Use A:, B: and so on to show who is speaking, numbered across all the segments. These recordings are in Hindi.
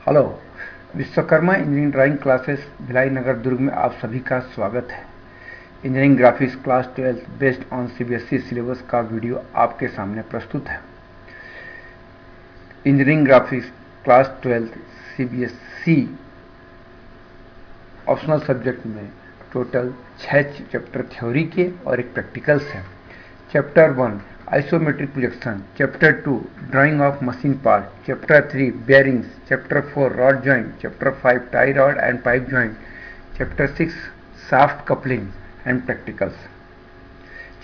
A: Hello. Vishwakarma engineering drawing classes Bhilai Nagar Durg में आप सभी का स्वागत है। Engineering graphics class 12 based on CBSE syllabus का वीडियो आपके सामने प्रस्तुत है। Engineering graphics class 12 CBSE optional subject में टोटल 6 चैप्टर थ्योरी के और एक प्रैक्टिकल्स है। Chapter 1 isometric projection, chapter 2 drawing of machine part, chapter 3 bearings, chapter 4 rod joint, chapter 5 tie rod and pipe joint, chapter 6 shaft coupling and practicals.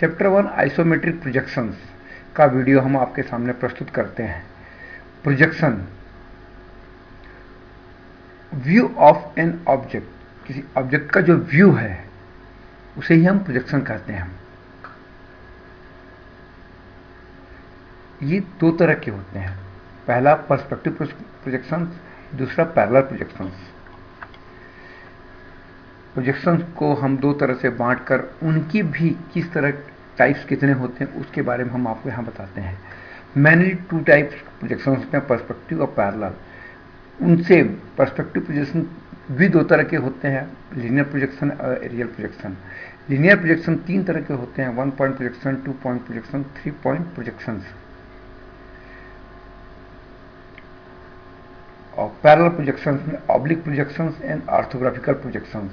A: Chapter 1 isometric projections का वीडियो हम आपके सामने प्रस्तुत करते हैं। Projection, view of an object, किसी ऑब्जेक्ट का जो व्यू है उसे ही हम प्रोजेक्शन कहते हैं। ये दो तरह के होते हैं, पहला पर्सपेक्टिव प्रोजेक्शन, दूसरा पैरेलल प्रोजेक्शंस। प्रोजेक्शंस को हम दो तरह से बांटकर उनकी भी किस तरह टाइप्स कितने होते हैं उसके बारे में हम आपको यहाँ बताते हैं। मेनली 2 टाइप्स प्रोजेक्शन होते हैं, पर्सपेक्टिव और पैरेलल। उनसे पर्सपेक्टिव प्रोजेक्शन भी 2 तरह के होते हैं, लीनियर प्रोजेक्शन और एरियल प्रोजेक्शन। लीनियर प्रोजेक्शन 3 तरह के होते हैं, 1 point projection, 2 point projection, 3 point projections. और पैरेलल प्रोजेक्शंस में oblique projections and orthographical projections.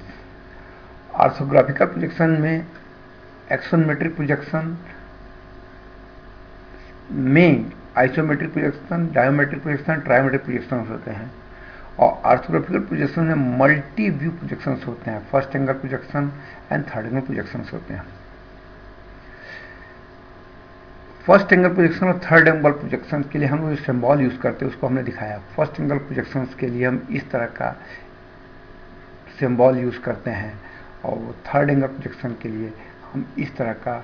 A: Orthographical projection में एक्सोनोमेट्रिक प्रोजेक्शन में isometric projection, dimetric projection, trimetric projection होते हैं। और ऑर्थोग्राफिकल प्रोजेक्शन में मल्टी व्यू प्रोजेक्शंस होते हैं, first angle projection and third angle projections होते हैं। फर्स्ट एंगल प्रोजेक्शन और थर्ड एंगल प्रोजेक्शन के लिए हम जो सिंबल यूज करते हैं उसको हमने दिखाया। फर्स्ट एंगल प्रोजेक्शन के लिए हम इस तरह का सिंबल यूज करते हैं और थर्ड एंगल प्रोजेक्शन के लिए हम इस तरह का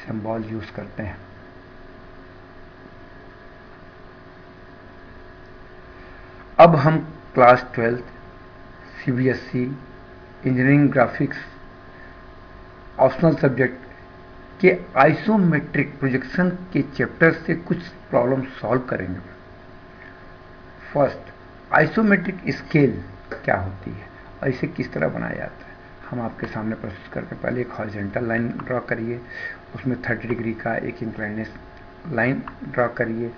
A: सिंबल यूज करते हैं। अब हम class 12 CBSE engineering graphics optional subject के आइसोमेट्रिक प्रोजेक्शन के चैप्टर से कुछ प्रॉब्लम सॉल्व करेंगे। फर्स्ट, आइसोमेट्रिक स्केल क्या होती है और इसे किस तरह बनाया जाता है हम आपके सामने प्रस्तुत करते हैं। पहले एक हॉरिजॉन्टल लाइन ड्रॉ करिए, उसमें 30 डिग्री का एक इंक्लाइनेस लाइन ड्रॉ करिए।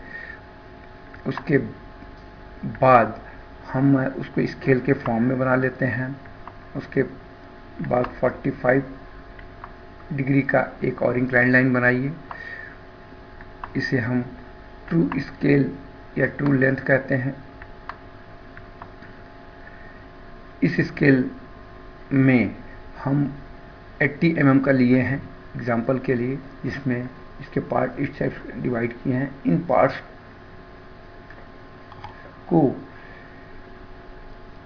A: उसके बाद हम उसको स्केल के फॉर्म में बना लेते हैं। उसके बाद 45 डिग्री का एक और इंक्लाइन लाइन बनाइए। इसे हम ट्रू स्केल या ट्रू लेंथ कहते हैं। इस स्केल में हम 80 mm का लिए हैं एग्जाम्पल के लिए, जिसमें इसके पार्ट इस टाइप डिवाइड किए हैं। इन पार्ट्स को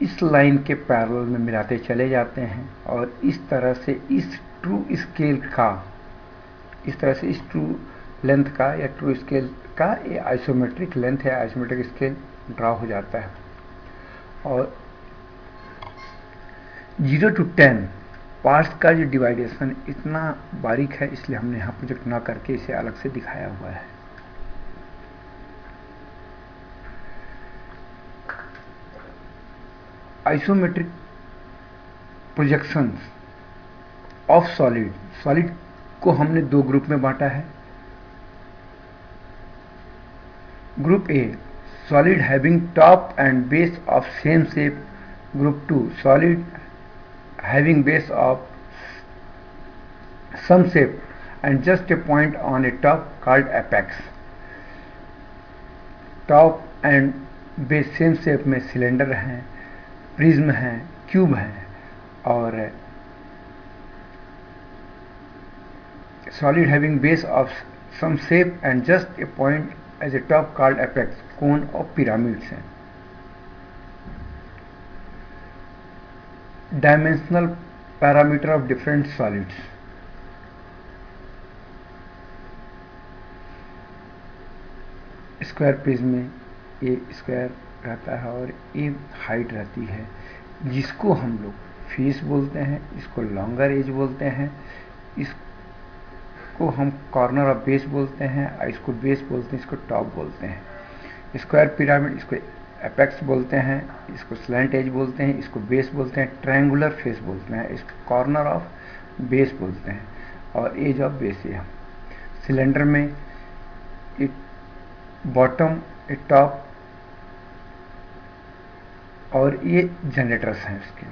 A: इस लाइन के पैरेलल में मिलाते चले जाते हैं और इस तरह से इस ट्रू लेंथ का या ट्रू स्केल का ये आइसोमेट्रिक लेंथ है, आइसोमेट्रिक स्केल ड्रॉ हो जाता है। और 0 to 10 पार्ट्स का जो डिवाइडेशन इतना बारीक है, इसलिए हमने यहाँ प्रोजेक्ट ना करके इसे अलग से दिखाया हुआ है। आइसोमेट्रिक प्रोजेक्शंस ऑफ सॉलिड को हमने 2 ग्रुप में बांटा है। Group A, solid having top and base of same shape. Group 2, solid having base of some shape and just a point on a top called apex. Top and base same shape में सिलेंडर हैं, प्रिज्म है, क्यूब है। और solid having base of some shape and just a point as a top called apex, cone और पिरामिड्स हैं। Dimensional parameter of different solids. Square prism में ये स्क्वायर रहता है और ये हाइट रहती है, जिसको हम लोग फेस बोलते हैं, इसको लॉन्गर एज बोलते हैं, इसको हम कॉर्नर ऑफ बेस बोलते हैं, इसको बेस बोलते हैं, इसको टॉप बोलते हैं। स्क्वायर पिरामिड इसको एपेक्स बोलते हैं, इसको स्लैंट एज बोलते हैं, इसको बेस बोलते हैं, ट्रायंगुलर फेस बोलते हैं, इसको कॉर्नर ऑफ बेस बोलते हैं, और एज ऑफ बेस है। सिलेंडर में एक बॉटम, एक टॉप, और ये जनरेटर्स हैं इसके।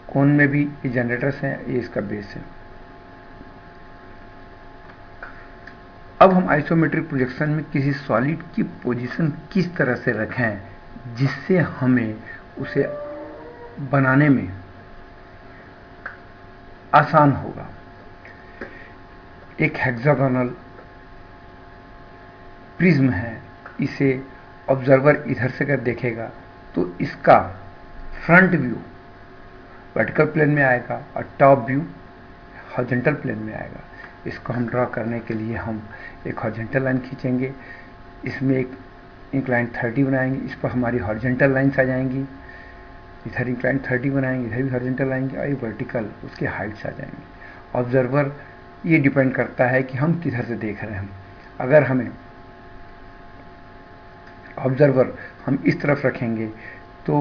A: कोन में भी ये जनरेटर्स हैं, ये इसका बेस है। अब हम आइसोमेट्रिक प्रोजेक्शन में किसी सॉलिड की पोजीशन किस तरह से रखें जिससे हमें उसे बनाने में आसान होगा। एक हेक्सागोनल प्रिज्म है, इसे ऑब्जर्वर इधर से अगर देखेगा तो इसका फ्रंट व्यू वर्टिकल प्लेन में आएगा और टॉप व्यू हॉरिजॉन्टल प्लेन में आएगा। इसको हम ड्रॉ करने के लिए हम एक हॉरिजॉन्टल लाइन खींचेंगे, इसमें एक इंक्लाइन 30 बनाएंगे, इस पर हमारी हॉरिजॉन्टल लाइन्स आ जाएंगी, इधर इंक्लाइन 30 बनाएंगे, इधर भी हॉरिजॉन्टल आएंगे, और ये वर्टिकल उसके हाइट्स आ जाएंगे। ऑब्जर्वर ये डिपेंड करता है कि हम किधर से देख रहे हैं। अगर हमें ऑब्जर्वर हम इस तरफ रखेंगे तो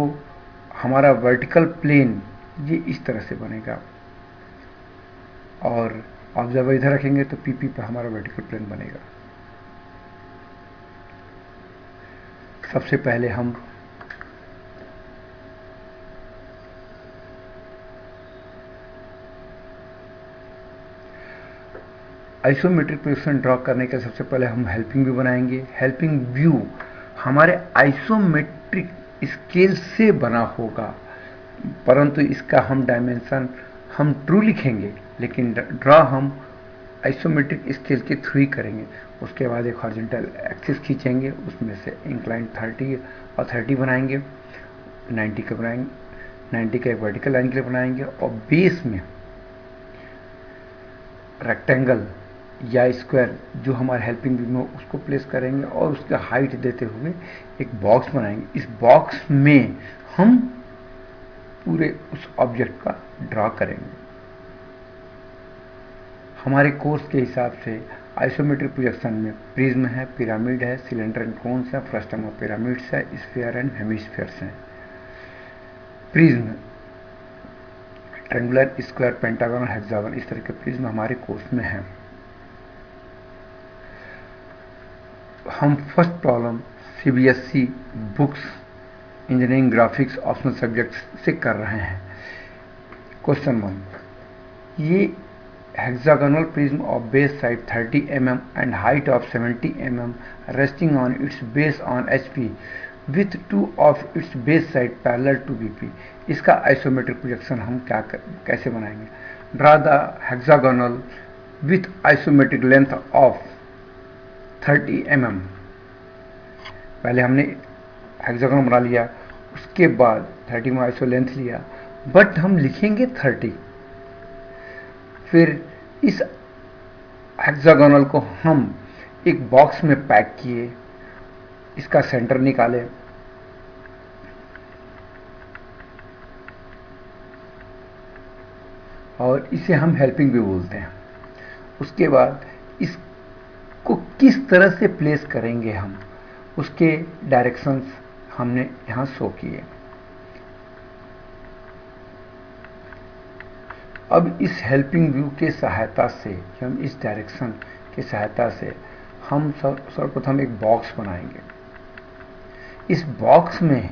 A: हमारा वर्टिकल प्लेन ये इस तरह से बनेगा, और ऑब्जर्वर इधर रखेंगे तो पीपी पर हमारा वर्टिकल प्लेन बनेगा। सबसे पहले हम आइसोमेट्रिक प्रोजेक्शन ड्रॉ करने के सबसे पहले हम हेल्पिंग व्यू बनाएंगे। हेल्पिंग व्यू हमारे आइसोमेट्रिक स्केल से बना होगा, परंतु इसका हम डायमेंशन हम ट्रू लिखेंगे, लेकिन ड्रॉ हम आइसोमेट्रिक स्केल के थ्रू ही करेंगे। उसके बाद एक हॉरिजॉन्टल एक्सिस खींचेंगे, उसमें से इंक्लाइन 30 और 30 बनाएंगे, 90 का बनाएंगे, 90 का एक वर्टिकल लाइन के लिए बनाएंगे, और बेस में रेक्टेंगल या स्क्वायर जो हमारे हेल्पिंग व्यू में उसको प्लेस करेंगे, और उसका हाइट देते हुए एक बॉक्स बनाएंगे। इस बॉक्स में हम पूरे उस ऑब्जेक्ट का ड्रॉ करेंगे। हमारे कोर्स के हिसाब से आइसोमेट्रिक प्रोजेक्शन में प्रिज्म है, पिरामिड है, सिलेंडर एंड कोन्स है, फ्रस्टम ऑफ पिरामिड्स है, स्फीयर एंड हेमिस्फीयर्स हैं। Prism triangular, square, pentagon, hexagon, इस तरह के प्रिज्म हमारे कोर्स में हैं। हम first problem CBSE books engineering graphics optional subject से कर रहे हैं। क्वेश्चन 1, ये hexagonal prism of base side 30 mm and height of 70 mm resting on its base on HP with two of its base side parallel to BP। इसका आइसोमेट्रिक प्रोजेक्शन हम कैसे बनाएंगे। Draw the hexagonal with isometric length of 30 mm। पहले हमने हेक्सागोनल बना लिया, उसके बाद 30 में आइसो लेंथ लिया, बट हम लिखेंगे 30। फिर इस हेक्सागोनल को हम एक बॉक्स में पैक किए, इसका सेंटर निकाले, और इसे हम हेल्पिंग व्यू बोलते हैं। उसके बाद इसको किस तरह से प्लेस करेंगे हम, उसके डायरेक्शंस हमने यहां शो किए। अब इस हेल्पिंग व्यू के सहायता से, हम इस डायरेक्शन के सहायता से हम सर्वप्रथम एक बॉक्स बनाएंगे। इस बॉक्स में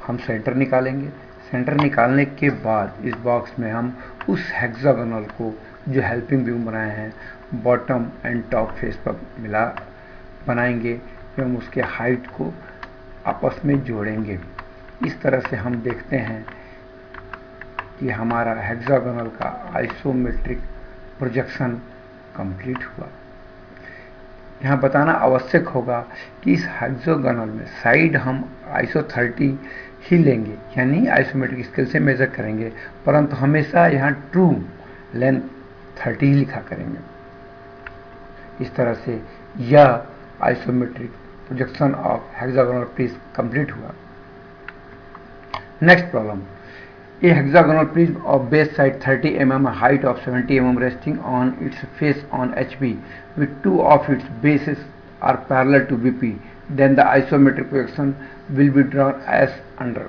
A: हम सेंटर निकालेंगे। सेंटर निकालने के बाद इस बॉक्स में हम उस हेक्सागोनल को जो हेल्पिंग व्यू बनाए हैं बॉटम एंड टॉप फेस पर मिला बनाएंगे एवं उसके हाइट को आपस में जोड़ेंगे। इस तरह से हम देखते हैं कि हमारा हेक्सागोनल का आइसोमेट्रिक प्रोजेक्शन कंप्लीट हुआ। यहाँ बताना आवश्यक होगा कि इस हेक्सागोनल में साइड हम आइसो 30 ही लेंगे, यानी आइसोमेट्रिक स्केल से मेजर करेंगे, परंतु हमेशा यहाँ ट्रू लेंथ 30 ही लिखा करेंगे। इस तरह से यह isometric projection of hexagonal prism complete हुआ। Next problem, a hexagonal prism of base side 30 mm, height of 70 mm resting on its face on HP with two of its bases are parallel to BP then the isometric projection will be drawn as under.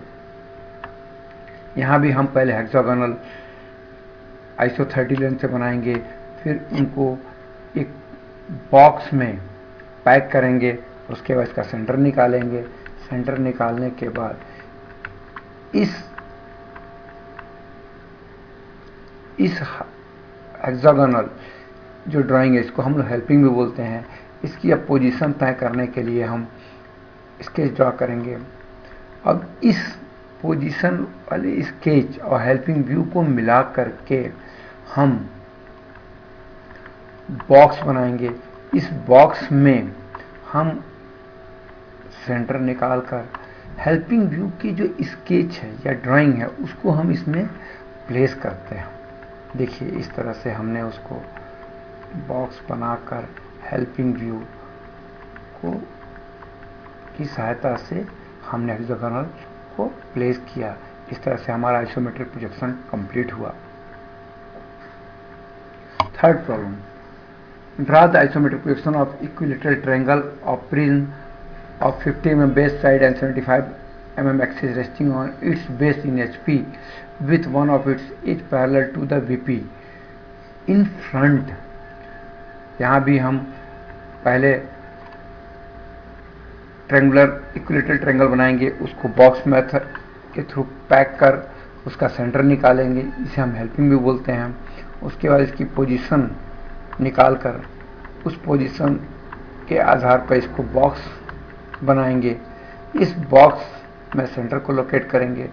A: यहाँ भी हम पहले हेक्सागोनल आइसो 30 लेंथ से बनाएंगे, फिर उनको एक बॉक्स में पैक करेंगे, उसके बाद इसका सेंटर निकालेंगे। सेंटर निकालने के बाद इस हेक्सागोनल जो ड्राइंग है, इसको हम लोग हेल्पिंग भी बोलते हैं। इसकी अब पोजीशन तय करने के लिए हम स्केच ड्रॉ करेंगे। अब इस पोजीशन वाले स्केच और हेल्पिंग व्यू को मिला करके हम बॉक्स बनाएंगे। इस बॉक्स में हम सेंटर निकालकर हेल्पिंग व्यू की जो स्केच है या ड्राइंग है उसको हम इसमें प्लेस करते हैं। देखिए इस तरह से हमने उसको बॉक्स बनाकर हेल्पिंग व्यू को की सहायता से हमने हेक्सागोनल को प्लेस किया। इस तरह से हमारा आइसोमेट्रिक प्रोजेक्शन कंप्लीट हुआ। Third problem, draw the isometric projection of equilateral triangle of prism of 50 mm base side and 75 mm axis resting on its base in HP with one of its edge parallel to the VP in front। यहाँ भी हम पहले ट्रायंगुलर इक्विलेटरल ट्रायंगल बनाएंगे, उसको बॉक्स मेथड के थ्रू पैक कर उसका सेंटर निकालेंगे, इसे हम हेल्पिंग भी बोलते हैं। उसके बाद इसकी पोजीशन निकाल कर उस पोजीशन के आधार पर इसको बॉक्स बनाएंगे। इस बॉक्स में सेंटर को लोकेट करेंगे।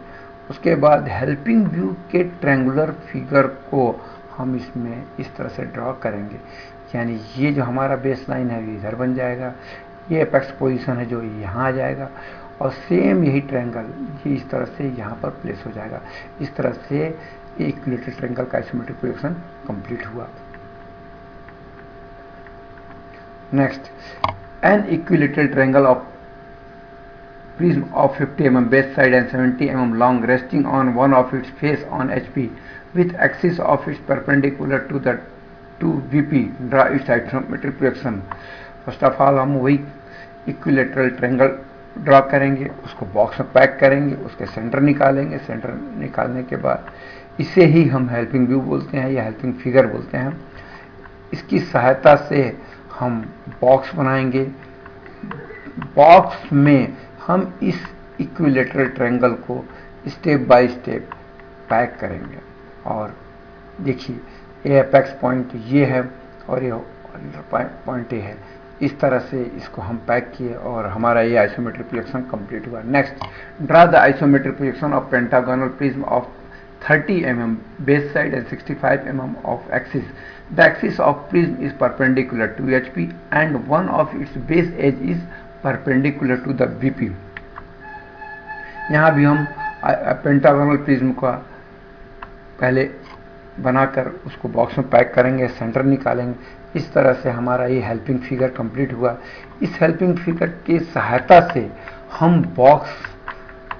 A: उसके बाद हेल्पिंग व्यू के ट्रायंगुलर फिगर को हम इसमें इस तरह से ड्रॉ करेंगे, यानी ये जो हमारा बेस लाइन है ये इधर बन जाएगा, ये एपेक्स पोजीशन है जो यहाँ आ जाएगा, और सेम यही ट्रायंगल ये इस तरह से यहाँ पर प्लेस हो जाएगा। इस तरह से इक्विलेटरल ट्रायंगल का आइसोमेट्रिक प्रोजेक्शन कंप्लीट हुआ। Next, an equilateral triangle of prism of 50 mm base side and 70 mm long resting on one of its face on HP with axis of its perpendicular to VP, draw its isometric projection। First of all हम वही इक्विलेटरल ट्रायंगल ड्रॉ करेंगे, उसको बॉक्स में पैक करेंगे, उसके सेंटर निकालेंगे। सेंटर निकालने के बाद इसे ही हम हेल्पिंग व्यू बोलते हैं या हेल्पिंग फिगर बोलते हैं। इसकी सहायता से हम बॉक्स बनाएंगे। बॉक्स में हम इस इक्विलेटरल ट्रायंगल को स्टेप बाय स्टेप पैक करेंगे। और देखिए ये एपेक्स पॉइंट ये है और ये पॉइंट ये है। इस तरह से इसको हम पैक किए और हमारा ये आइसोमेट्रिक प्रोजेक्शन कंप्लीट हुआ। Next, draw the isometric projection of pentagonal prism of 30 mm base side and 65 mm of axis। The axis of prism is perpendicular to HP and one of its base edge is perpendicular to the VP। यहाँ भी हम पेंटागोनल प्रिज्म का पहले बनाकर उसको बॉक्स में पैक करेंगे, सेंटर निकालेंगे। इस तरह से हमारा ये हेल्पिंग फिगर कंप्लीट हुआ। इस हेल्पिंग फिगर की सहायता से हम बॉक्स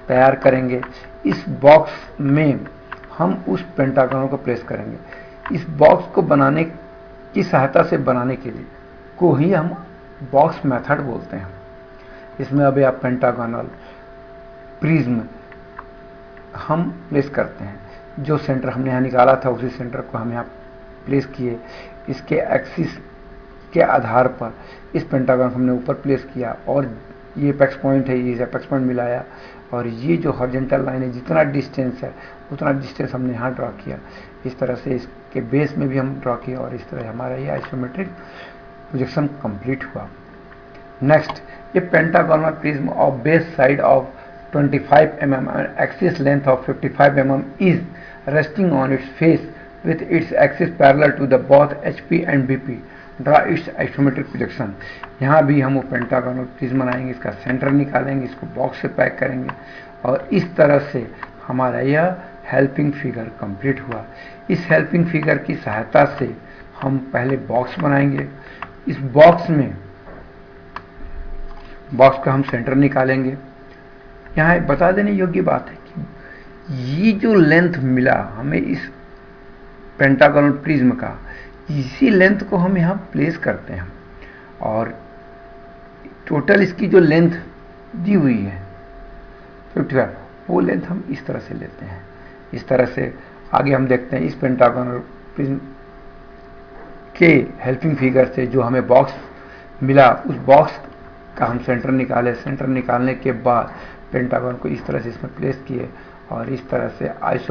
A: तैयार करेंगे। इस बॉक्स में हम उस पेंटागोनल को प्लेस करेंगे। इस बॉक्स को बनाने की सहायता से बनाने के लिए को ही हम बॉक्स मेथड बोलते हैं। इसमें अभी आप पेंटागोनल प्रिज्म हम प्लेस करते हैं। जो सेंटर हमने यहाँ निकाला था उसी सेंटर को हम यहाँ प्लेस किए। इसके एक्सिस के आधार पर इस पेंटागन हमने ऊपर प्लेस किया और ये एपेक्स पॉइंट है, ये एपेक्स पॉइंट मिलाया और ये जो हॉरिजॉन्टल लाइन है जितना डिस्टेंस है उतना डिस्टेंस हमने यहाँ ड्रॉ किया। इस तरह से इसके बेस में भी हम ड्रॉ किया और इस तरह हमारा ये आइसोमेट्रिक प्रोजेक्शन कंप्लीट हुआ। नेक्स्ट, ये pentagonal prism of base side of 25 mm and axis length of 55 mm is resting on its face with its axis parallel to the both HP and BP, draw its isometric projection। यहाँ भी हम वो पेंटागोनल प्रिज्म बनाएंगे, इसका सेंटर निकालेंगे, इसको बॉक्स से पैक करेंगे और इस तरह से हमारा यह हेल्पिंग फिगर कंप्लीट हुआ। इस हेल्पिंग फिगर की सहायता से हम पहले बॉक्स बनाएंगे। इस बॉक्स का हम सेंटर निकालेंगे। यहाँ बता देने योग्य बात है कि ये जो लेंथ मिला हमें इस पेंटागोनल प्रिज्म का, इसी लेंथ को हम यहाँ प्लेस करते हैं और टोटल इसकी जो लेंथ दी हुई है 55, वो लेंथ हम इस तरह से लेते हैं। इस तरह से आगे हम देखते हैं इस पेंटागोनल प्रिज्म के हेल्पिंग फिगर से जो हमें बॉक्स मिला, उस बॉक्स का हम सेंटर निकाले। सेंटर निकालने के बाद पेंटागन को इस तरह से इसमें प्लेस किए और इस तरह से आइसो